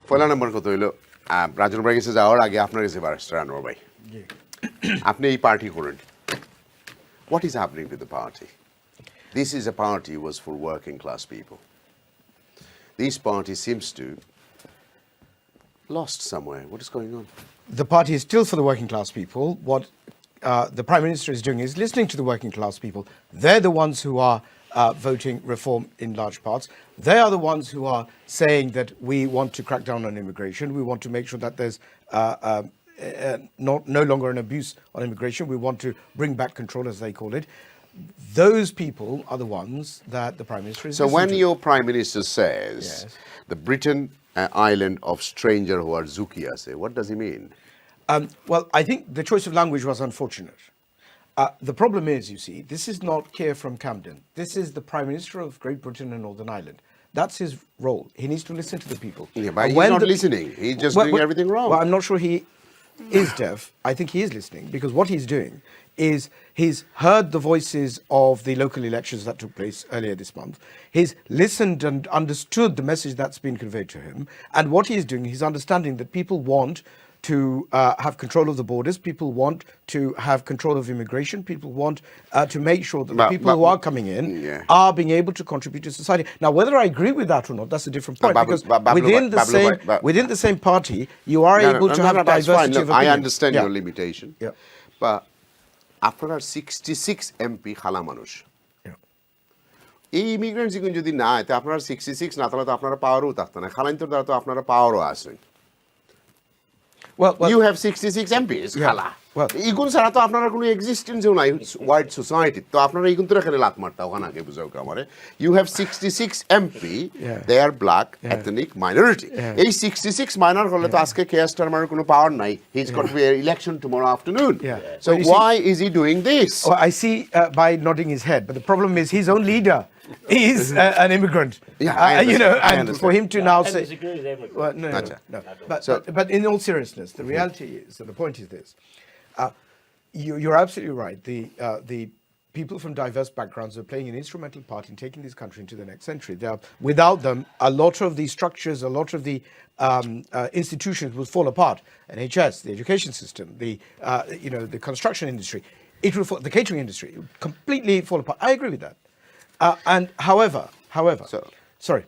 পয়লা নম্বর কত হইলো রাজন ভাই কাছে যাওয়ার আগে আপনার কাছে ব্যারিস্টার আনোয়ার ভাই আপনি এই পার্টি করেন what is happening to the party this is a party was for working class people this party seems to lost somewhere what is going on the party is still for the working class people. What the Prime Minister is doing is listening to the working class people. They're the ones who are voting reform in large parts. They are the ones who are saying that we want to crack down on immigration. We want to make sure that there's no longer an abuse on immigration. We want to bring back control, as they call it. Those people are the ones that the Prime Minister is so when to. your Prime Minister says the Britain island of stranger who are Zukia say what does he mean well, I think the choice of language was unfortunate. The problem is, you see, this is not Keir from Camden. This is the Prime Minister of Great Britain and Northern Ireland. That's his role. He needs to listen to the people. Yeah, but he's not listening. He's just doing everything wrong. Well, I'm not sure he is deaf. I think he is listening because what he's doing is he's heard the voices of the local elections that took place earlier this month. He's listened and understood the message that's been conveyed to him. And what he's doing, he's understanding that people want to have control of the borders. People want to have control of immigration. People want to make sure that the people who are coming in are being able to contribute to society. Now, whether I agree with that or not, that's a different point. Because within the same party, you are able to have diversity of opinion. I understand your limitation. Yeah. But আপনারা 66 MP খালা মানুষ এই immigrants যদি না হয় তো আপনারা 66 না তাহলে তো আপনারা পাওয়ারও থাকতো না খালাইন্তর দ্বারা তো আপনারা পাওয়ারও আসেন Well, you have 66 MPs খালা ইগুন ছাড়া তো আপনারা কোনো এক্সিস্টেন্সও নাই ওয়াইড সোসাইটি তো আপনারা ইগুন তো এখানে লাত মারতা ওখানে আগে বুঝাও আমারে you have 66 MP they are black ethnic minority এই 66 মাইনর হলে তো আজকে কেয়ার স্টারমারের কোনো পাওয়ার নাই he is going to be election tomorrow afternoon so why is he doing this well, I see by nodding his head but the problem is his own leader is an immigrant. You know, and for him to now say, well, no. But in all seriousness, the reality is, and the point is this: you're absolutely right. The people from diverse backgrounds are playing an instrumental part in taking this country into the next century. Without them, a lot of the structures, a lot of the institutions will fall apart. NHS, the education system, the construction industry, the catering industry, it will completely fall apart. I agree with that. And however, sorry.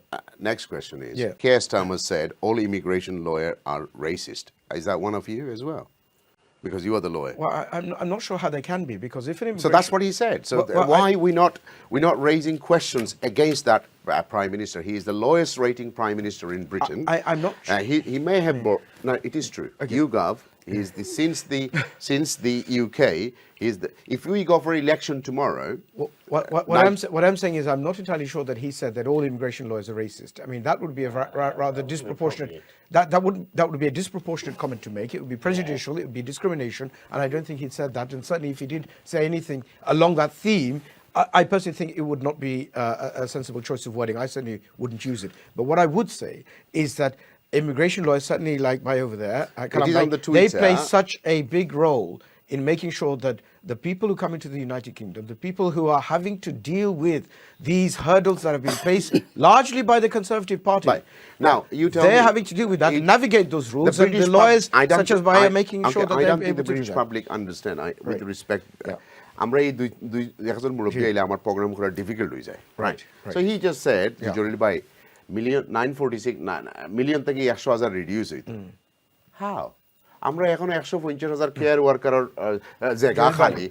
Next question is, Keir Starmer said all immigration lawyers are racist. Is that one of you as well? Because you are the lawyer. Well, I'm not sure how they can be because if an immigration... So that's what he said. So why we're not raising questions against that Prime Minister? He is the lowest rating Prime Minister in Britain. I'm not sure. He may have... No, it is true. Okay. YouGov is since the UK, if we go for election tomorrow... What I'm saying is I'm not entirely sure that he said that all immigration lawyers are racist. I mean, that would be a rather disproportionate... That would be a disproportionate comment to make. It would be prejudicial. It would be discrimination. And I don't think he'd said that. And certainly if he did say anything along that theme, I personally think it would not be a sensible choice of wording. I certainly wouldn't use it. But what I would say is that immigration lawyers, certainly like by over there, they play such a big role in making sure that the people who come into the United Kingdom, the people who are having to deal with these hurdles that have been faced largely by the Conservative Party. Right. Now, they're having to deal with that, navigate those rules, and the lawyers, such as Mahee, are making sure that they're able to do that. I don't think the British public understand, with respect. আমরা এই দুই একজন মুরব্বী আইলে আমার programme করা difficult হয়ে যায় right so he just shed Jalil ভাই মিলিয়ন 946 মিলিয়ন থেকে 100,000 রিডিউস হইতো হাউ আমরা এখন 150,000 কেয়ার ওয়ার্কার জায়গা খালি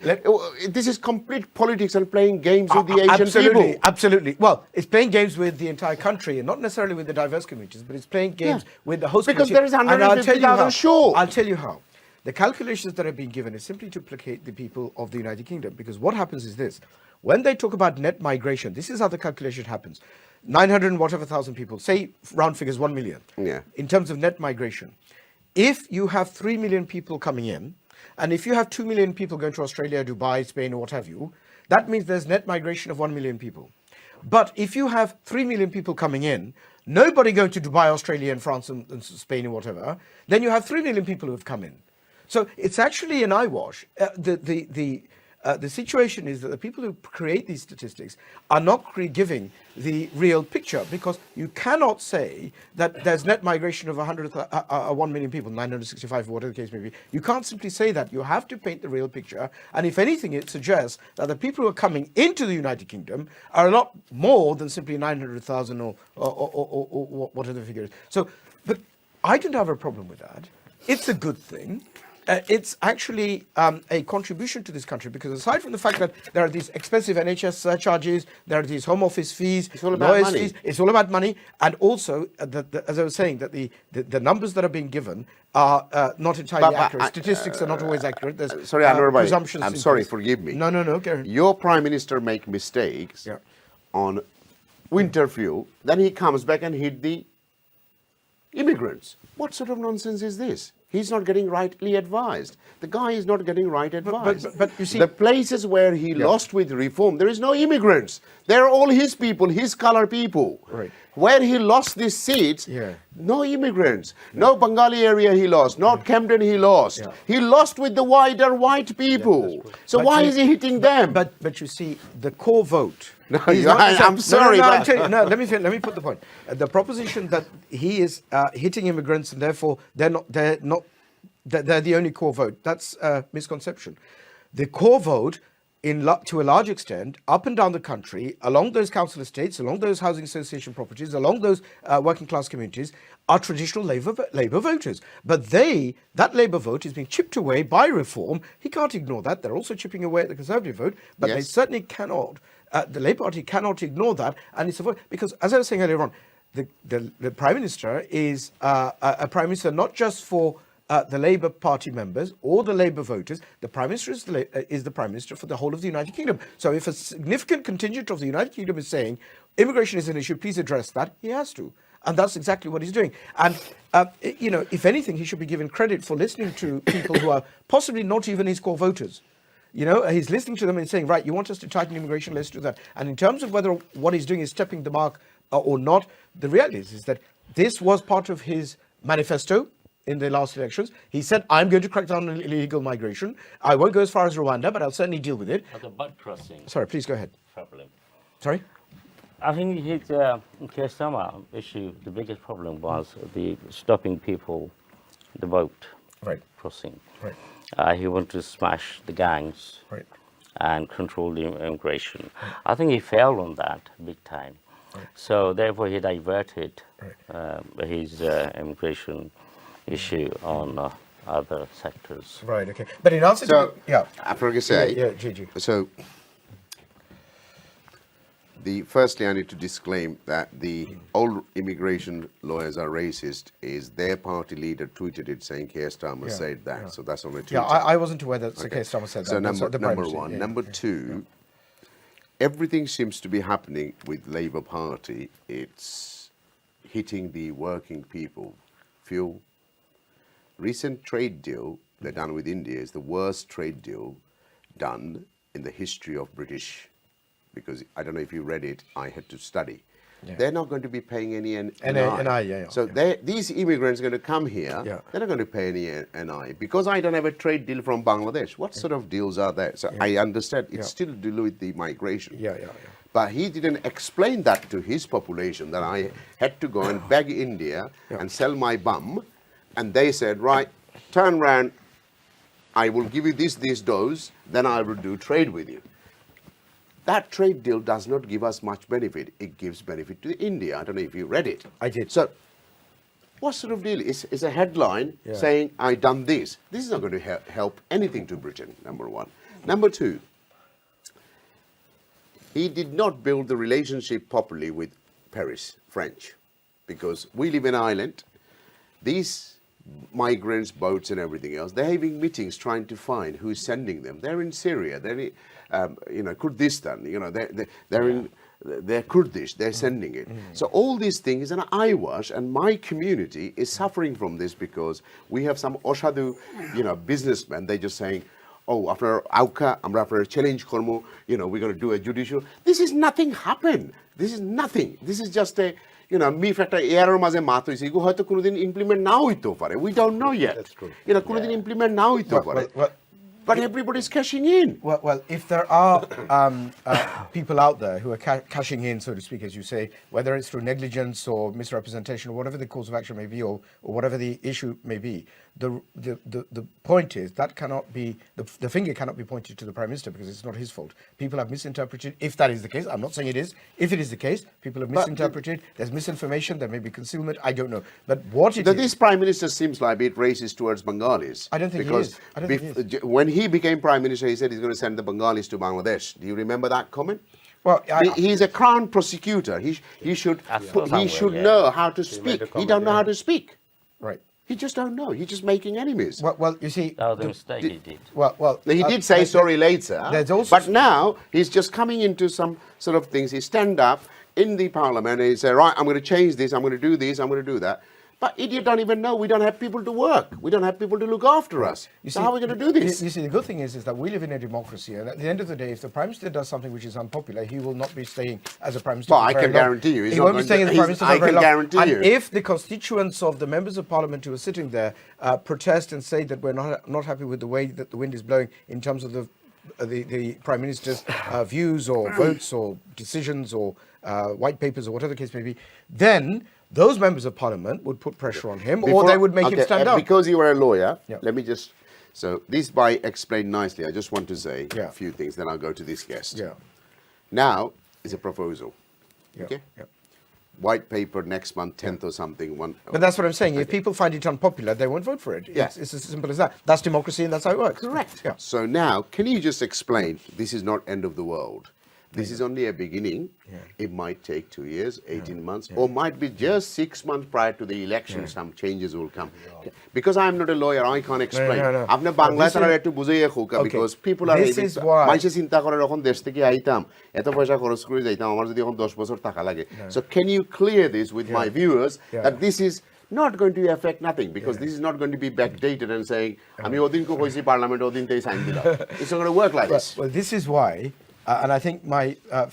this is complete politics and playing games with the Asian people absolutely well it's playing games with the entire country and not necessarily with the diverse communities but it's playing games with the host because there is 150,000 show I'll tell you how the calculations that are being given is simply to placate the people of the United Kingdom because what happens is this when they talk about net migration this is how the calculation happens 900 and whatever thousand people say round figures 1 million in terms of net migration if you have 3 million people coming in and if you have 2 million people going to Australia Dubai Spain or what have you that means there's net migration of 1 million people but if you have 3 million people coming in nobody going to Dubai Australia and France and Spain or whatever then you have 3 million people who have come in so it's actually an eyewash the situation is that the people who create these statistics are not giving the real picture, because you cannot say that there's net migration of 1 million people, 965, whatever the case may be. You can't simply say that. You have to paint the real picture. And if anything, it suggests that the people who are coming into the United Kingdom are a lot more than simply 900,000 or whatever the figure is. So, but I don't have a problem with that. It's a good thing. It's actually a contribution to this country, because aside from the fact that there are these expensive NHS surcharges, there are these home office fees, it's all about money. Fees, it's all about money, and also, as I was saying, that the numbers that are being given are not entirely accurate. Statistics are not always accurate. There's sorry, Anwar bhai, presumptions. I'm sorry, forgive me. No, Karen. Your Prime Minister make mistakes on winter fuel, then he comes back and hit the immigrants. What sort of nonsense is this? He's not getting rightly advised. The guy is not getting right advice. But you see, the places where he lost with reform, there is no immigrants. They're all his people, his color people. Right. Where he lost these seats, no immigrants. No Bengali area he lost. Not Camden he lost. He lost with the wider white people. So why is he hitting them? But you see, the core vote. No, I'm sorry. Let me put the point. The proposition that he is hitting immigrants and therefore they're the only core vote, that's a misconception. The core vote, to a large extent, up and down the country, along those council estates, along those housing association properties, along those working class communities, are traditional Labour voters. But that Labour vote is being chipped away by reform. He can't ignore that. They're also chipping away at the Conservative vote, but they certainly cannot. The Labour Party cannot ignore that, and it's because, as I was saying earlier on, the Prime Minister is a Prime Minister not just for the Labour Party members or the Labour voters. The Prime Minister is the Prime Minister for the whole of the United Kingdom. So if a significant contingent of the United Kingdom is saying immigration is an issue, please address that, he has to. And that's exactly what he's doing. And, if anything, he should be given credit for listening to people who are possibly not even his core voters. He's listening to them and saying, right, you want us to tighten immigration, let's do that. And in terms of whether what he's doing is stepping the mark or not, the reality is that this was part of his manifesto in the last elections. He said, I'm going to crack down on illegal migration. I won't go as far as Rwanda, but I'll certainly deal with it. The butt crossing. Sorry, please go ahead. Problem. Sorry? I think his Kesama issue, the biggest problem was the stopping people, the boat crossing. Right. He wanted to smash the gangs and control the immigration. I think he failed on that big time. Right. So therefore he diverted his immigration issue on other sectors. Right, okay. But in answer to... I forgot to say, Gigi. So, firstly, I need to disclaim that all immigration lawyers are racist. Is their party leader tweeted it saying Keir Starmer said that. So that's only tweeted. Yeah, I wasn't aware that Keir Starmer said that. So number one. Number two, everything seems to be happening with Labour Party. It's hitting the working people. Fuel. Recent trade deal they've done with India is the worst trade deal done in the history of British. Because I don't know if you read it, I had to study. Yeah. They're not going to be paying any NI. So these immigrants are going to come here, they're not going to pay any NI. Because I don't have a trade deal from Bangladesh, what sort of deals are there? So I understand it's still to do with the migration. But he didn't explain that to his population, that I had to go and beg India and sell my bum. And they said, right, turn around, I will give you this dose, then I will do trade with you. That trade deal does not give us much benefit. It gives benefit to India. I don't know if you read it. I did. So, what sort of deal? It's a headline saying, I done this. This is not going to help anything to Britain, number one. Number two, he did not build the relationship properly with Paris, French, because we live in Ireland. These migrants, boats and everything else, they're having meetings trying to find who's sending them. They're in Syria, they're in Kurdistan, they're Kurdish, they're sending it. So all these things is an eyewash, and my community is suffering from this because we have some Oshadu, businessmen, they're just saying, oh, after Auka, after a challenge kormo, we're going to do a judicial. This is nothing happened. This is nothing. This is just a me factor error maze mat hoyse igu hoyto kono din implement nao hoyte pare, we don't know yet. That's true. Kono din implement nao hoyte pare. But everybody's cashing in. Well, if there are people out there who are cashing in, so to speak, as you say, whether it's through negligence or misrepresentation or whatever the course of action may be, or whatever the issue may be, the point is that cannot be, the finger cannot be pointed to the Prime Minister because it's not his fault. People have misinterpreted, if that is the case. I'm not saying it is. If it is the case, people have misinterpreted. There's misinformation. There may be concealment. I don't know. But what it is... This Prime Minister seems like a bit racist towards Bengalis. I don't think he is. I don't think he is. When he became Prime Minister, he said he's going to send the Bengalis to Bangladesh. Do you remember that comment? Well, he's a crown prosecutor. He should know how to speak. He don't know how to speak. Right. He just don't know. He's just making enemies. Well, you see... That was a mistake he did. Well, he did say sorry later. But now he's just coming into some sort of things. He stand up in the parliament and he say, right, I'm going to change this, I'm going to do this, I'm going to do that. But you don't even know. We don't have people to work. We don't have people to look after us. So how are we going to do this? You see, the good thing is that we live in a democracy, and at the end of the day, if the Prime Minister does something which is unpopular, he will not be staying as a Prime Minister. Well, I can guarantee you. He won't be staying as a Prime Minister for very long. I can guarantee you. And if the constituents of the members of Parliament who are sitting there protest and say that we're not happy with the way that the wind is blowing in terms of the Prime Minister's views or votes or decisions or white papers or whatever the case may be, then those members of Parliament would put pressure on him, or they would make him stand down. Because you are a lawyer, let me just... So this by explained nicely. I just want to say a few things, then I'll go to this guest. Yeah. Now, it's a proposal. Yeah. Okay? Yeah. White paper next month, 10th or something. But that's what I'm saying. If people find it unpopular, they won't vote for it. Yeah. It's as simple as that. That's democracy, and that's how it works. Correct. Yeah. So now, can you just explain, this is not end of the world. This is only a beginning. It might take 2 years, 18 months, or might be just 6 months prior to the election, some changes will come. Because I'm not a lawyer, I can't explain. Apne Bangla তারা একটু বুঝাইয়া খোকা, because people are মানুষে চিন্তা করে যখন দেশ থেকে আইতাম এত পয়সা খরচ করে যাইতাম আমার যদি এখন 10 বছর টাকা লাগে. So can you clear this with my viewers that this is not going to affect nothing, because this is not going to be backdated and saying আমি ওদিন কো কইছি পার্লামেন্ট ওদিনতেই সাইন দিলাম. It's not going to work like this. Well, this is why and I think my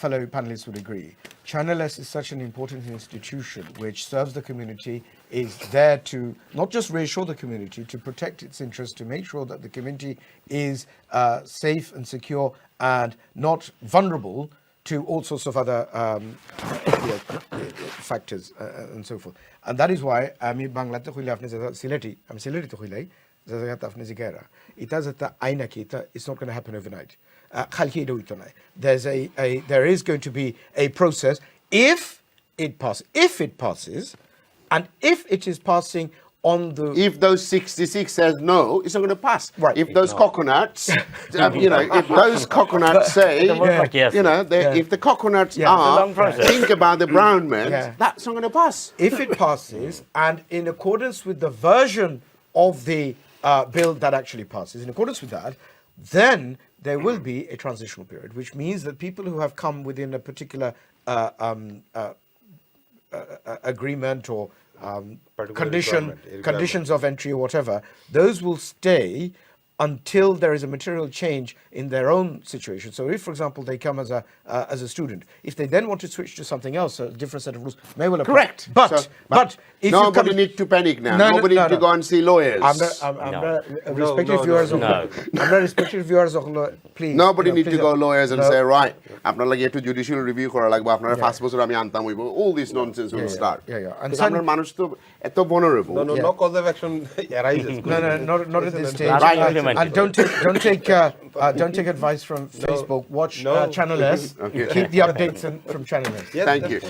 fellow panelists would agree, Channel S is such an important institution which serves the community, is there to not just reassure the community, to protect its interests, to make sure that the community is safe and secure and not vulnerable to all sorts of other factors and so forth. And that is why আমি বাংলাতে কইলে আপনি আমি সিলেটিতে কইলাই জায়গাতে আপনি জিজ্ঞাসা এটা যেটা আইনা কি এটা it's not going to happen overnight. There is going to be a process if it passes, and if it is passing on the... If those 66 says no, it's not going to pass. Right. If those coconuts, if those coconuts say, if the coconuts think about the brown men, that's not going to pass. If it passes, and in accordance with the version of the bill that actually passes, in accordance with that, then there will be a transitional period, which means that people who have come within a particular agreement or conditions of entry or whatever, those will stay until there is a material change in their own situation. So if, for example, they come as a student, if they then want to switch to something else, a different set of rules may well apply. Correct. But if nobody need to panic now. Nobody need to go and see lawyers. I'm respected viewers. I'm not respected viewers. Please. Nobody need to go lawyers and say, right, আপনার লাগে একটু judicial review করা লাগবে, আপনারা 5 বছর আমি আনতাম হইব. All this nonsense will start. And আপনার মানুষ তো এত vulnerable. No cause of action arises. Not at this stage. And don't take advice from Facebook. Watch Channel S. Keep the updates from Channel S. Thank you.